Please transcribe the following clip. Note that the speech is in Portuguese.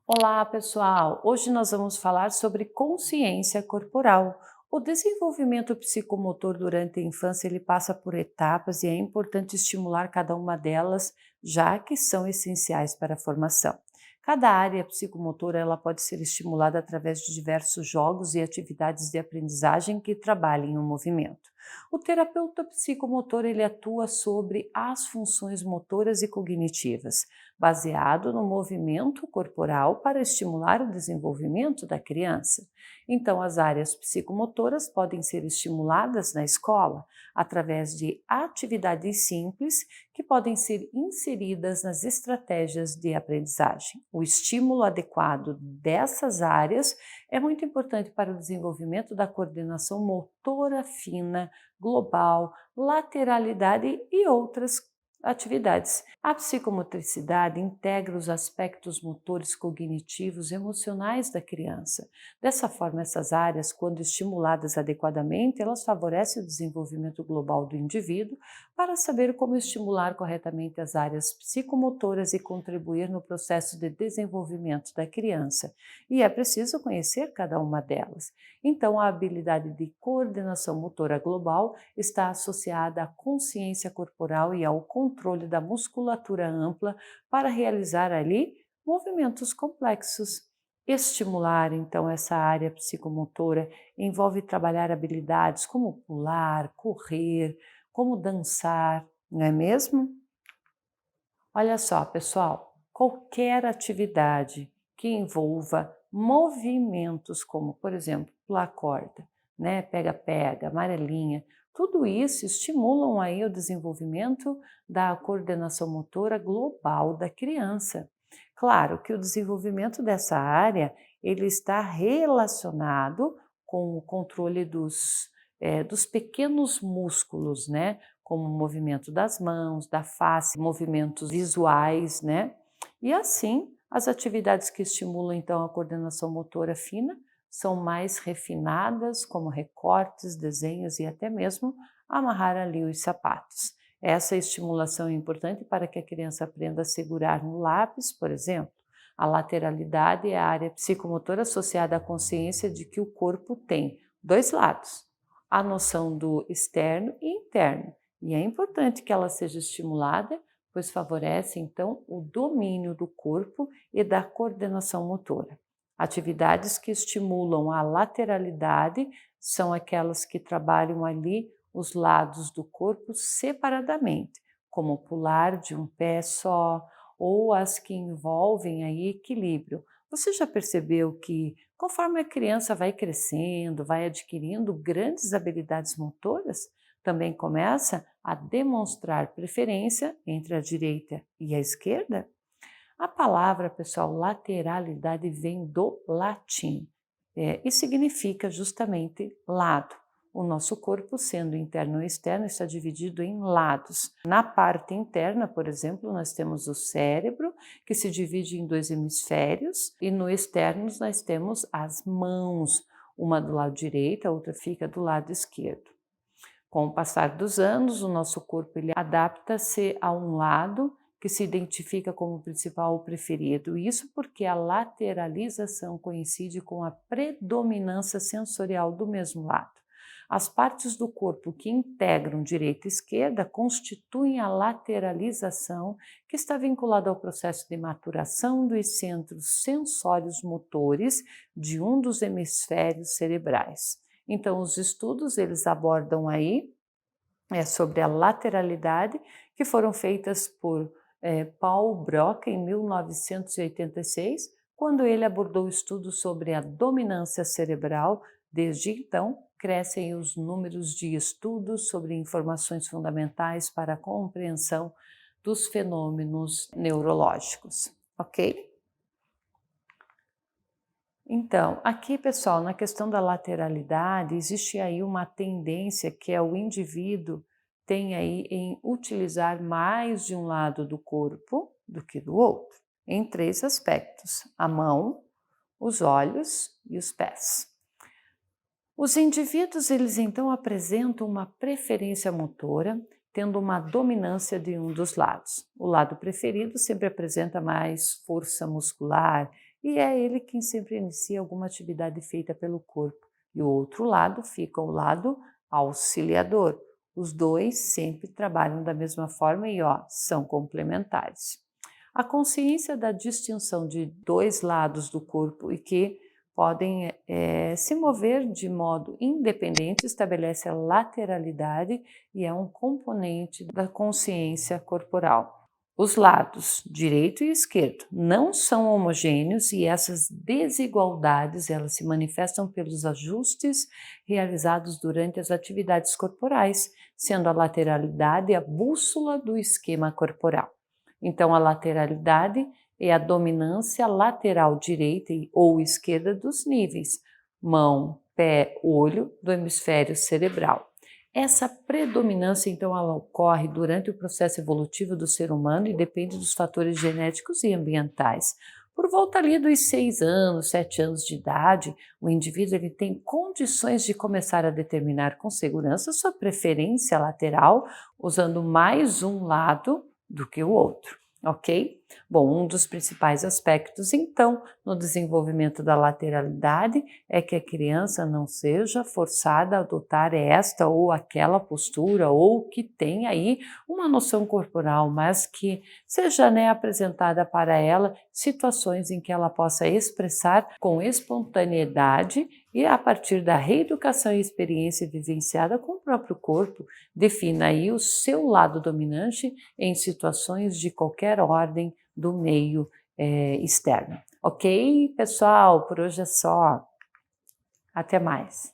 Olá, pessoal! Hoje nós vamos falar sobre consciência corporal. O desenvolvimento psicomotor durante a infância ele passa por etapas e é importante estimular cada uma delas, já que são essenciais para a formação. Cada área psicomotora ela pode ser estimulada através de diversos jogos e atividades de aprendizagem que trabalhem o movimento. O terapeuta psicomotor ele atua sobre as funções motoras e cognitivas baseado no movimento corporal para estimular o desenvolvimento da criança. Então, as áreas psicomotoras podem ser estimuladas na escola através de atividades simples que podem ser inseridas nas estratégias de aprendizagem. O estímulo adequado dessas áreas é muito importante para o desenvolvimento da coordenação motora fina, global, lateralidade e outras atividades. A psicomotricidade integra os aspectos motores, cognitivos e emocionais da criança. Dessa forma, essas áreas, quando estimuladas adequadamente, elas favorecem o desenvolvimento global do indivíduo para saber como estimular corretamente as áreas psicomotoras e contribuir no processo de desenvolvimento da criança. E é preciso conhecer cada uma delas. Então, a habilidade de coordenação motora global está associada à consciência corporal e ao controle da musculatura ampla para realizar ali movimentos complexos. Estimular, então, essa área psicomotora envolve trabalhar habilidades como pular, correr, como dançar, não é mesmo? Olha só, pessoal, qualquer atividade que envolva movimentos, como, por exemplo, pular corda, né, pega-pega, amarelinha, tudo isso estimulam aí o desenvolvimento da coordenação motora global da criança. Claro que o desenvolvimento dessa área, ele está relacionado com o controle dos pequenos músculos, né? Como o movimento das mãos, da face, movimentos visuais, né? E assim, as atividades que estimulam então a coordenação motora fina são mais refinadas, como recortes, desenhos e até mesmo amarrar ali os sapatos. Essa estimulação é importante para que a criança aprenda a segurar no lápis, por exemplo. A lateralidade é a área psicomotora associada à consciência de que o corpo tem dois lados, a noção do externo e interno. E é importante que ela seja estimulada, pois favorece então o domínio do corpo e da coordenação motora. Atividades que estimulam a lateralidade são aquelas que trabalham ali os lados do corpo separadamente, como pular de um pé só, ou as que envolvem aí equilíbrio. Você já percebeu que conforme a criança vai crescendo, vai adquirindo grandes habilidades motoras, também começa a demonstrar preferência entre a direita e a esquerda? A palavra, pessoal, lateralidade vem do latim e significa justamente lado. O nosso corpo, sendo interno e externo, está dividido em lados. Na parte interna, por exemplo, nós temos o cérebro, que se divide em dois hemisférios, e no externo nós temos as mãos, uma do lado direito, a outra fica do lado esquerdo. Com o passar dos anos, o nosso corpo ele adapta-se a um lado que se identifica como principal ou preferido. Isso porque a lateralização coincide com a predominância sensorial do mesmo lado. As partes do corpo que integram direita e esquerda constituem a lateralização, que está vinculada ao processo de maturação dos centros sensórios motores de um dos hemisférios cerebrais. Então, os estudos eles abordam aí sobre a lateralidade, que foram feitas por Paul Broca em 1986, quando ele abordou o estudo sobre a dominância cerebral. Desde então, crescem os números de estudos sobre informações fundamentais para a compreensão dos fenômenos neurológicos, ok? Então, aqui, pessoal, na questão da lateralidade, existe aí uma tendência que é o indivíduo tem aí em utilizar mais de um lado do corpo do que do outro, em três aspectos: a mão, os olhos e os pés. Os indivíduos, eles então apresentam uma preferência motora, tendo uma dominância de um dos lados. O lado preferido sempre apresenta mais força muscular e é ele quem sempre inicia alguma atividade feita pelo corpo. E o outro lado fica o lado auxiliador. Os dois sempre trabalham da mesma forma e são complementares. A consciência da distinção de dois lados do corpo e que podem se mover de modo independente estabelece a lateralidade e é um componente da consciência corporal. Os lados direito e esquerdo não são homogêneos e essas desigualdades elas se manifestam pelos ajustes realizados durante as atividades corporais, sendo a lateralidade a bússola do esquema corporal. Então, a lateralidade é a dominância lateral direita ou esquerda dos níveis mão, pé, olho do hemisfério cerebral. Essa predominância, então, ela ocorre durante o processo evolutivo do ser humano e depende dos fatores genéticos e ambientais. Por volta ali dos 6 anos, 7 anos de idade, o indivíduo ele tem condições de começar a determinar com segurança sua preferência lateral, usando mais um lado do que o outro, ok? Bom, um dos principais aspectos, então, no desenvolvimento da lateralidade é que a criança não seja forçada a adotar esta ou aquela postura ou que tenha aí uma noção corporal, mas que seja apresentada para ela situações em que ela possa expressar com espontaneidade e a partir da reeducação e experiência vivenciada com o próprio corpo, defina aí o seu lado dominante em situações de qualquer ordem do meio externo. Ok, pessoal? Por hoje é só. Até mais.